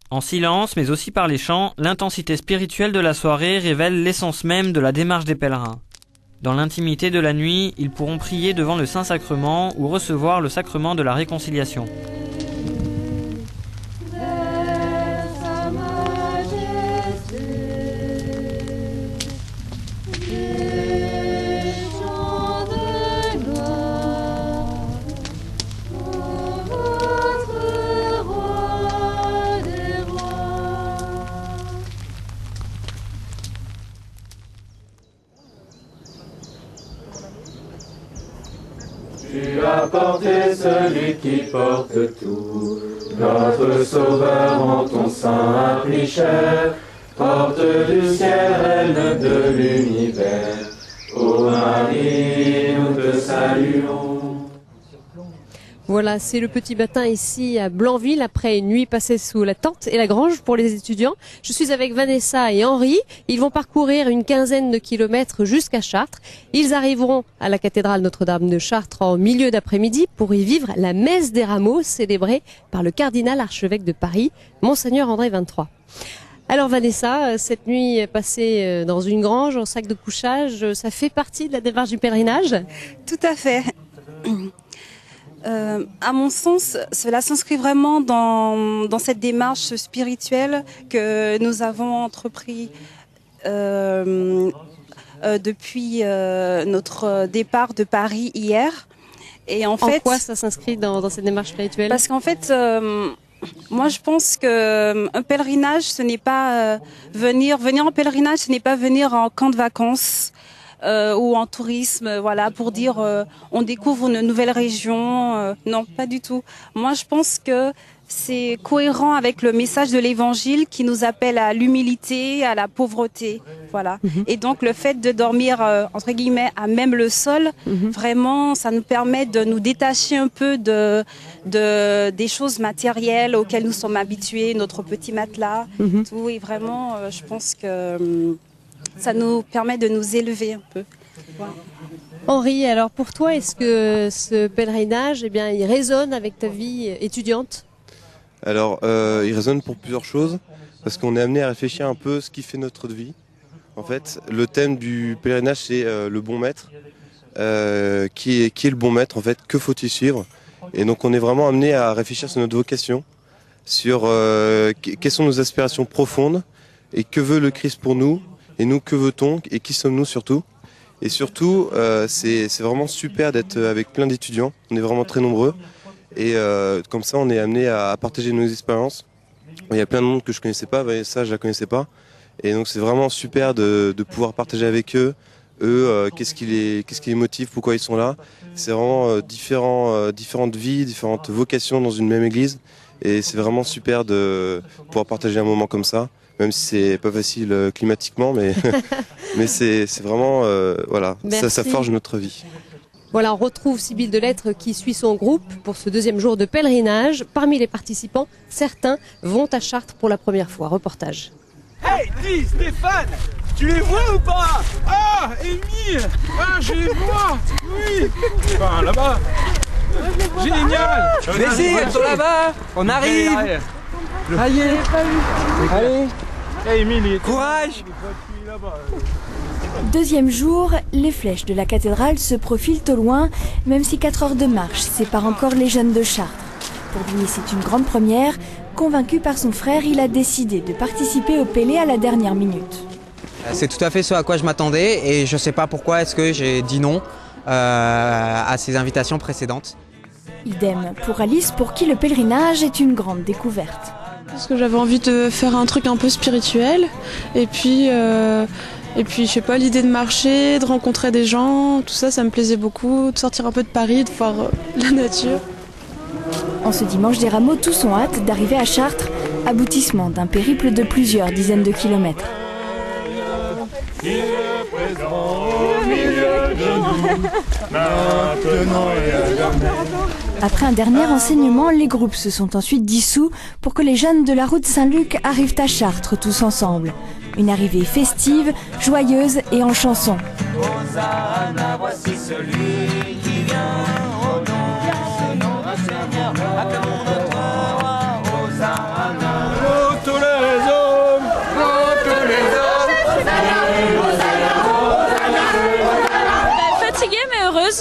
En silence, mais aussi par les chants, l'intensité spirituelle de la soirée révèle l'essence même de la démarche des pèlerins. Dans l'intimité de la nuit, ils pourront prier devant le Saint-Sacrement ou recevoir le sacrement de la réconciliation. Tu as porter celui qui porte tout. Notre Sauveur en ton sein a pris chair, porte du ciel, reine de l'univers. Ô Marie, nous te saluons. Voilà, c'est le petit matin ici à Blanville après une nuit passée sous la tente et la grange pour les étudiants. Je suis avec Vanessa et Henri. Ils vont parcourir une quinzaine de kilomètres jusqu'à Chartres. Ils arriveront à la cathédrale Notre-Dame de Chartres en milieu d'après-midi pour y vivre la messe des rameaux célébrée par le cardinal archevêque de Paris, Monseigneur André XXIII. Alors Vanessa, cette nuit passée dans une grange en sac de couchage, ça fait partie de la démarche du pèlerinage ? Tout à fait. À mon sens, cela s'inscrit vraiment dans cette démarche spirituelle que nous avons entrepris depuis notre départ de Paris hier. Et en fait, quoi ça s'inscrit dans cette démarche spirituelle ? Parce qu'en fait, moi je pense que un pèlerinage, ce n'est pas venir en pèlerinage, ce n'est pas venir en camp de vacances. Ou en tourisme, voilà, pour dire on découvre une nouvelle région. Non, pas du tout. Moi, je pense que c'est cohérent avec le message de l'Évangile qui nous appelle à l'humilité, à la pauvreté, voilà. Et donc le fait de dormir entre guillemets à même le sol, vraiment, ça nous permet de nous détacher un peu des choses matérielles auxquelles nous sommes habitués, notre petit matelas, tout. Et vraiment, je pense que ça nous permet de nous élever un peu. Voilà. Henri, alors pour toi, est-ce que ce pèlerinage, eh bien, il résonne avec ta vie étudiante ? Alors, il résonne pour plusieurs choses, parce qu'on est amené à réfléchir un peu ce qui fait notre vie. En fait, le thème du pèlerinage, c'est le bon maître. Qui est le bon maître, en fait, que faut-il suivre ? Et donc, on est vraiment amené à réfléchir sur notre vocation, sur quelles sont nos aspirations profondes, et que veut le Christ pour nous ? Et nous, que veut-on et qui sommes-nous surtout ? Et surtout, c'est vraiment super d'être avec plein d'étudiants. On est vraiment très nombreux. Et comme ça, on est amené à partager nos expériences. Il y a plein de monde que je connaissais pas, ça, je la connaissais pas. Et donc, c'est vraiment super de pouvoir partager avec eux. Qu'est-ce qui les motive, pourquoi ils sont là. C'est vraiment différentes vies, différentes vocations dans une même église. Et c'est vraiment super de pouvoir partager un moment comme ça. Même si c'est pas facile climatiquement, mais c'est vraiment voilà, ça forge notre vie. Voilà, on retrouve Sybille Delettre qui suit son groupe pour ce deuxième jour de pèlerinage. Parmi les participants, certains vont à Chartres pour la première fois. Reportage. Hey, dis Stéphane, tu les vois ou pas? Ah, Émile, ah, je les vois, oui. Enfin, là-bas. Génial. Vas-y, ils sont là-bas, on arrive. Allez, allez. Hey, Émile, courage. Deuxième jour, les flèches de la cathédrale se profilent au loin, même si 4 heures de marche séparent encore les jeunes de Chartres. Pour lui, c'est une grande première. Convaincu par son frère, il a décidé de participer au Pélé à la dernière minute. C'est tout à fait ce à quoi je m'attendais et je ne sais pas pourquoi est-ce que j'ai dit non à ces invitations précédentes. Idem pour Alice, pour qui le pèlerinage est une grande découverte. Parce que j'avais envie de faire un truc un peu spirituel et puis je sais pas, l'idée de marcher, de rencontrer des gens, tout ça, ça me plaisait beaucoup, de sortir un peu de Paris, de voir la nature. En ce dimanche des rameaux, tous ont hâte d'arriver à Chartres, aboutissement d'un périple de plusieurs dizaines de kilomètres. Après un dernier enseignement, les groupes se sont ensuite dissous pour que les jeunes de la route Saint-Luc arrivent à Chartres tous ensemble. Une arrivée festive, joyeuse et en chanson. Hosanna, voici celui qui vient au nom de notre Seigneur. Acclamons notre roi, Hosanna. Oh, tous les hommes, oh, tous les hommes. Fatiguée mais heureuse.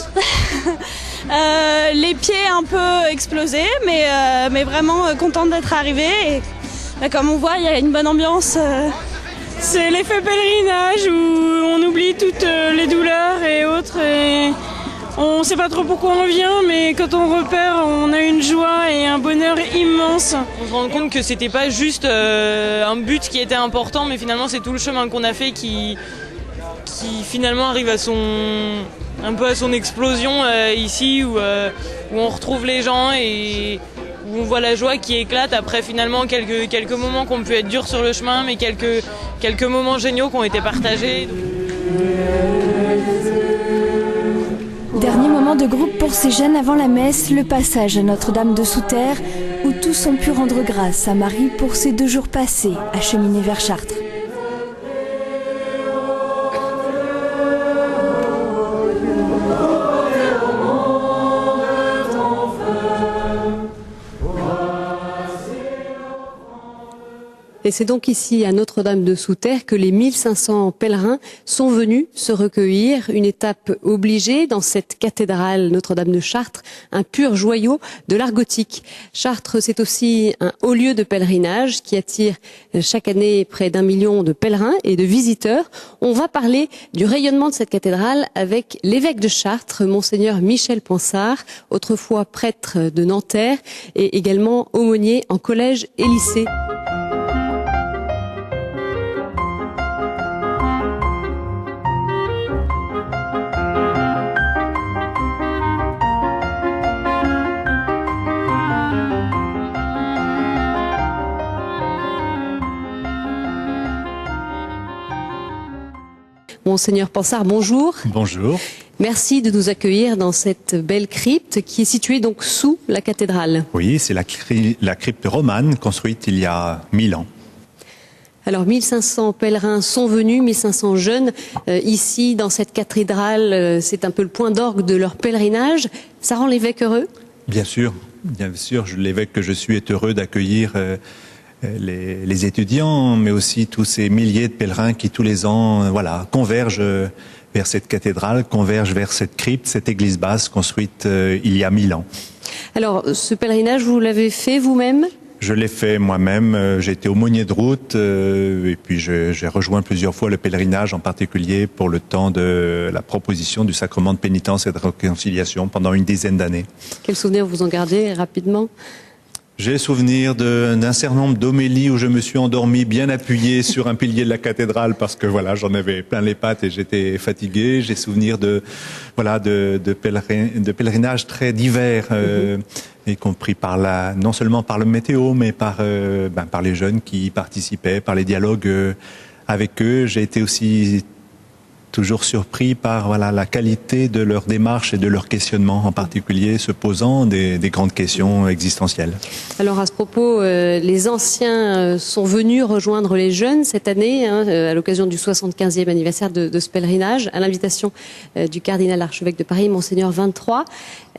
Les pieds un peu explosés, mais vraiment contente d'être arrivée. Et, comme on voit, il y a une bonne ambiance. C'est l'effet pèlerinage où on oublie toutes les douleurs et autres. Et on ne sait pas trop pourquoi on vient, mais quand on repère, on a une joie et un bonheur immense. On se rend compte que c'était pas juste un but qui était important, mais finalement c'est tout le chemin qu'on a fait qui qui finalement arrive un peu à son explosion ici où on retrouve les gens et où on voit la joie qui éclate après finalement quelques moments qui ont pu être durs sur le chemin, mais quelques moments géniaux qui ont été partagés. Dernier moment de groupe pour ces jeunes avant la messe, le passage à Notre-Dame de Souterre, où tous ont pu rendre grâce à Marie pour ces 2 jours passés acheminés vers Chartres. Et c'est donc ici, à Notre-Dame de Souterre, que les 1500 pèlerins sont venus se recueillir. Une étape obligée dans cette cathédrale Notre-Dame de Chartres, un pur joyau de l'art gothique. Chartres, c'est aussi un haut lieu de pèlerinage qui attire chaque année près d'1 million de pèlerins et de visiteurs. On va parler du rayonnement de cette cathédrale avec l'évêque de Chartres, Monseigneur Michel Pensard, autrefois prêtre de Nanterre et également aumônier en collège et lycée. Monseigneur Pensard, bonjour. Bonjour. Merci de nous accueillir dans cette belle crypte qui est située donc sous la cathédrale. Oui, c'est la crypte romane construite il y a 1000 ans. Alors 1500 pèlerins sont venus, 1500 jeunes ici dans cette cathédrale. C'est un peu le point d'orgue de leur pèlerinage. Ça rend l'évêque heureux ? Bien sûr. L'évêque que je suis est heureux d'accueillir les étudiants, mais aussi tous ces milliers de pèlerins qui tous les ans convergent vers cette cathédrale, convergent vers cette crypte, cette église basse construite il y a 1000 ans. Alors ce pèlerinage, vous l'avez fait vous-même ? Je l'ai fait moi-même, j'ai été aumônier de route et puis j'ai rejoint plusieurs fois le pèlerinage, en particulier pour le temps de la proposition du sacrement de pénitence et de réconciliation pendant une dizaine d'années. Quels souvenirs vous en gardez rapidement ? J'ai souvenir d'un certain nombre d'homélies où je me suis endormi bien appuyé sur un pilier de la cathédrale parce que j'en avais plein les pattes et j'étais fatigué. J'ai souvenir de pèlerinages très divers, y compris non seulement par le météo, mais par les jeunes qui y participaient, par les dialogues avec eux. J'ai été aussi toujours surpris par la qualité de leur démarche et de leur questionnement, en particulier se posant des grandes questions existentielles. Alors à ce propos, les anciens sont venus rejoindre les jeunes cette année, à l'occasion du 75e anniversaire de ce pèlerinage, à l'invitation du cardinal archevêque de Paris, Monseigneur 23.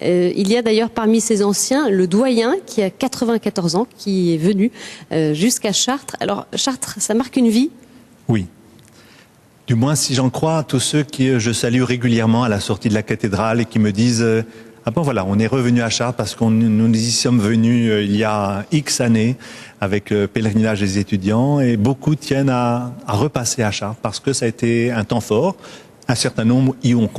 Il y a d'ailleurs parmi ces anciens le doyen qui a 94 ans, qui est venu jusqu'à Chartres. Alors Chartres, ça marque une vie ? Oui. Du moins, si j'en crois, tous ceux que je salue régulièrement à la sortie de la cathédrale et qui me disent on est revenu à Chartres parce que nous y sommes venus il y a X années avec le pèlerinage des étudiants et beaucoup tiennent à repasser à Chartres parce que ça a été un temps fort. Un certain nombre y ont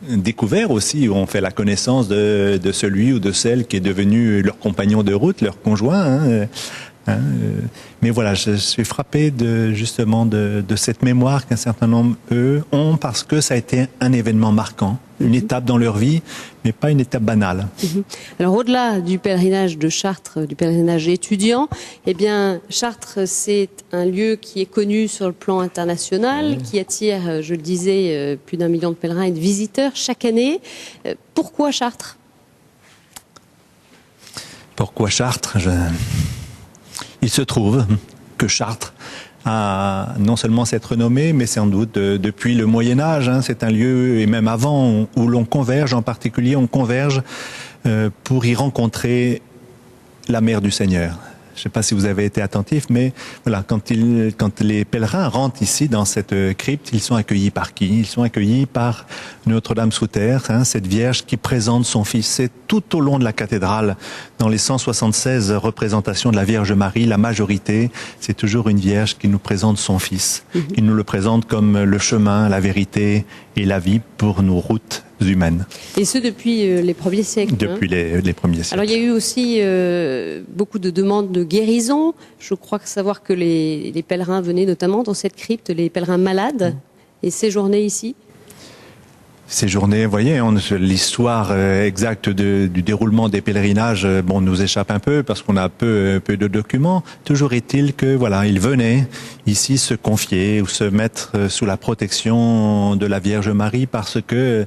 découvert aussi, ont fait la connaissance de celui ou de celle qui est devenu leur compagnon de route, leur conjoint. Mais je suis frappé justement de cette mémoire qu'un certain nombre, eux, ont parce que ça a été un événement marquant, une étape dans leur vie, mais pas une étape banale. Alors au-delà du pèlerinage de Chartres, du pèlerinage étudiant, Chartres, c'est un lieu qui est connu sur le plan international, qui attire, je le disais, plus d'1 million de pèlerins et de visiteurs chaque année. Pourquoi Chartres ? Pourquoi Chartres ? Il se trouve que Chartres a non seulement cette renommée, mais sans doute depuis le Moyen-Âge. C'est un lieu, et même avant, où l'on converge, en particulier on converge pour y rencontrer la mère du Seigneur. Je ne sais pas si vous avez été attentif, mais quand les pèlerins rentrent ici dans cette crypte, ils sont accueillis par qui ? Ils sont accueillis par Notre-Dame sous terre, cette Vierge qui présente son Fils. C'est tout au long de la cathédrale, dans les 176 représentations de la Vierge Marie, la majorité, c'est toujours une Vierge qui nous présente son Fils, qui nous le présente comme le chemin, la vérité et la vie pour nos routes humaines. Et ce depuis les premiers siècles. Depuis les premiers siècles. Alors il y a eu aussi beaucoup de demandes de guérison. Je crois savoir que les pèlerins venaient notamment dans cette crypte, les pèlerins malades. et séjourner ici? Ces journées, vous voyez, l'histoire exacte du déroulement des pèlerinages, nous échappe un peu parce qu'on a peu de documents. Toujours est-il que, voilà, ils venaient ici se confier ou se mettre sous la protection de la Vierge Marie parce que,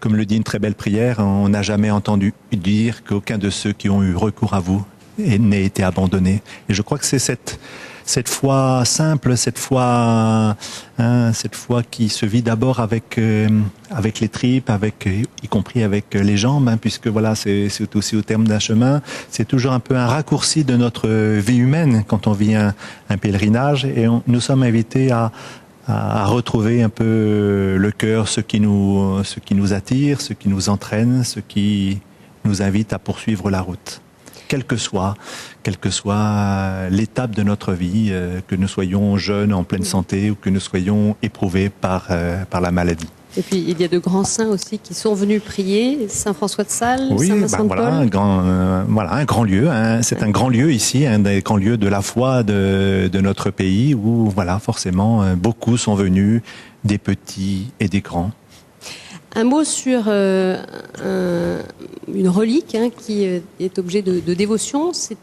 comme le dit une très belle prière, on n'a jamais entendu dire qu'aucun de ceux qui ont eu recours à vous n'ait été abandonné. Et je crois que c'est cette foi simple, cette foi qui se vit d'abord avec les tripes, y compris avec les jambes, puisque voilà, c'est aussi au terme d'un chemin. C'est toujours un peu un raccourci de notre vie humaine quand on vit un pèlerinage, et nous sommes invités à retrouver un peu le cœur, ce qui nous attire, ce qui nous entraîne, ce qui nous invite à poursuivre la route. Quelle que soit l'étape de notre vie, que nous soyons jeunes, en pleine santé, ou que nous soyons éprouvés par la maladie. Et puis il y a de grands saints aussi qui sont venus prier, Saint François de Sales, oui, Saint Vincent de Paul. Un grand lieu. C'est un grand lieu ici, un des grands lieux de la foi de notre pays, où voilà, forcément, beaucoup sont venus, des petits et des grands. Un mot sur une relique qui est objet de dévotion. C'est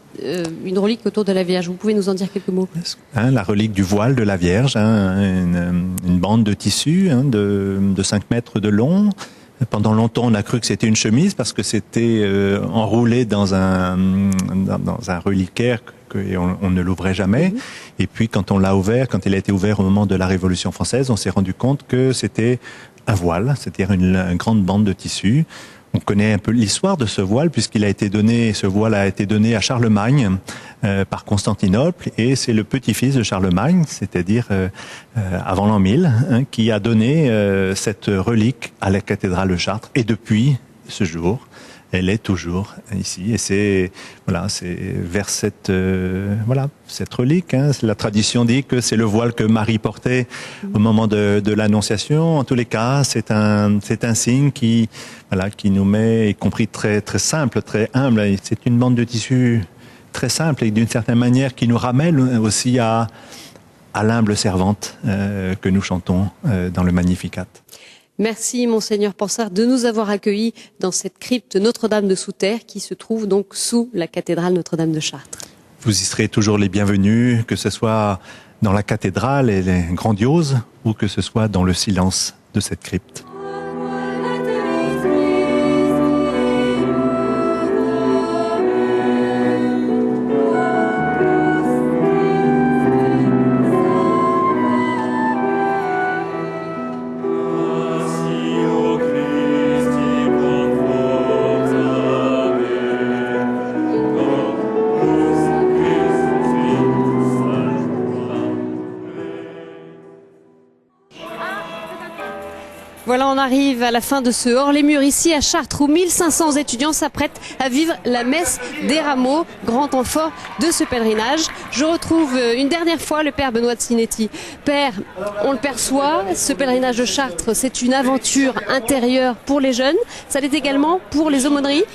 une relique autour de la Vierge. Vous pouvez nous en dire quelques mots? La relique du voile de la Vierge, une bande de tissu de 5 mètres de long. Pendant longtemps, on a cru que c'était une chemise parce que c'était enroulé dans un reliquaire et on ne l'ouvrait jamais. Et puis, quand on l'a ouvert, quand il a été ouvert au moment de la Révolution française, on s'est rendu compte que c'était un voile, c'est-à-dire une grande bande de tissu. On connaît un peu l'histoire de ce voile ce voile a été donné à Charlemagne par Constantinople, et c'est le petit-fils de Charlemagne, c'est-à-dire avant l'an 1000, qui a donné cette relique à la cathédrale de Chartres. Et depuis ce jour, elle est toujours ici, et c'est vers cette relique. La tradition dit que c'est le voile que Marie portait au moment de l'Annonciation. En tous les cas, c'est un signe qui nous met, y compris très très simple, très humble. C'est une bande de tissu très simple et d'une certaine manière qui nous ramène aussi à l'humble servante que nous chantons dans le Magnificat. Merci Monseigneur Pansart de nous avoir accueillis dans cette crypte Notre-Dame de Sous-Terre qui se trouve donc sous la cathédrale Notre-Dame de Chartres. Vous y serez toujours les bienvenus, que ce soit dans la cathédrale, elle est grandiose, ou que ce soit dans le silence de cette crypte. Voilà, on arrive à la fin de ce hors-les-murs ici à Chartres où 1500 étudiants s'apprêtent à vivre la messe des rameaux, grand temps fort de ce pèlerinage. Je retrouve une dernière fois le Père Benoît de Sinetti. Père, on le perçoit, ce pèlerinage de Chartres, c'est une aventure intérieure pour les jeunes. Ça l'est également pour les aumôneries.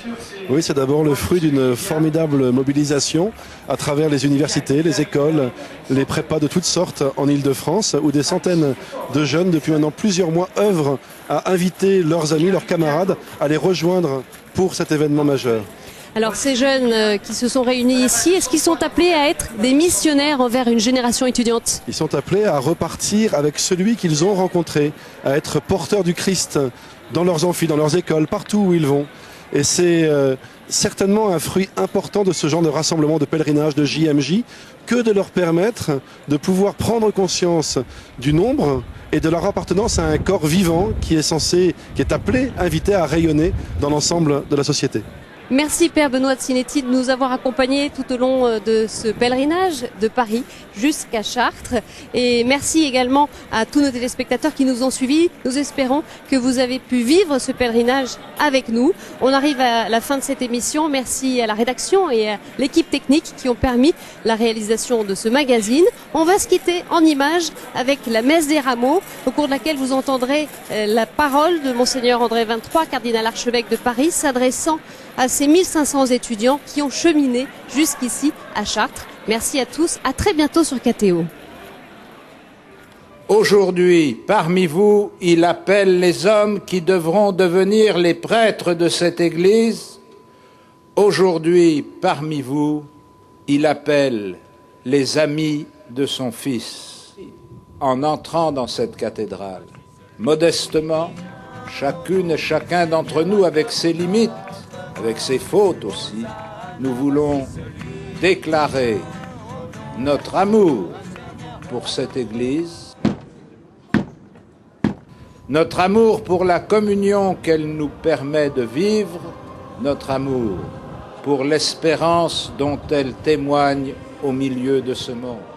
Oui, c'est d'abord le fruit d'une formidable mobilisation à travers les universités, les écoles, les prépas de toutes sortes en Île-de-France, où des centaines de jeunes, depuis maintenant plusieurs mois, œuvrent à inviter leurs amis, leurs camarades à les rejoindre pour cet événement majeur. Alors ces jeunes qui se sont réunis ici, est-ce qu'ils sont appelés à être des missionnaires envers une génération étudiante? Ils sont appelés à repartir avec celui qu'ils ont rencontré, à être porteurs du Christ dans leurs amphis, dans leurs écoles, partout où ils vont. Et c'est certainement un fruit important de ce genre de rassemblement, de pèlerinage, de JMJ, que de leur permettre de pouvoir prendre conscience du nombre et de leur appartenance à un corps vivant qui est appelé, invité à rayonner dans l'ensemble de la société. Merci Père Benoît de Sinetti de nous avoir accompagnés tout au long de ce pèlerinage de Paris jusqu'à Chartres. Et merci également à tous nos téléspectateurs qui nous ont suivis. Nous espérons que vous avez pu vivre ce pèlerinage avec nous. On arrive à la fin de cette émission. Merci à la rédaction et à l'équipe technique qui ont permis la réalisation de ce magazine. On va se quitter en images avec la messe des rameaux, au cours de laquelle vous entendrez la parole de Monseigneur André XXIII, cardinal archevêque de Paris, s'adressant à ces 1500 étudiants qui ont cheminé jusqu'ici à Chartres. Merci à tous, à très bientôt sur KTO. Aujourd'hui, parmi vous, il appelle les hommes qui devront devenir les prêtres de cette Église. Aujourd'hui, parmi vous, il appelle les amis de son Fils. En entrant dans cette cathédrale, modestement, chacune et chacun d'entre nous, avec ses limites, avec ses fautes aussi, nous voulons déclarer notre amour pour cette Église, notre amour pour la communion qu'elle nous permet de vivre, notre amour pour l'espérance dont elle témoigne au milieu de ce monde.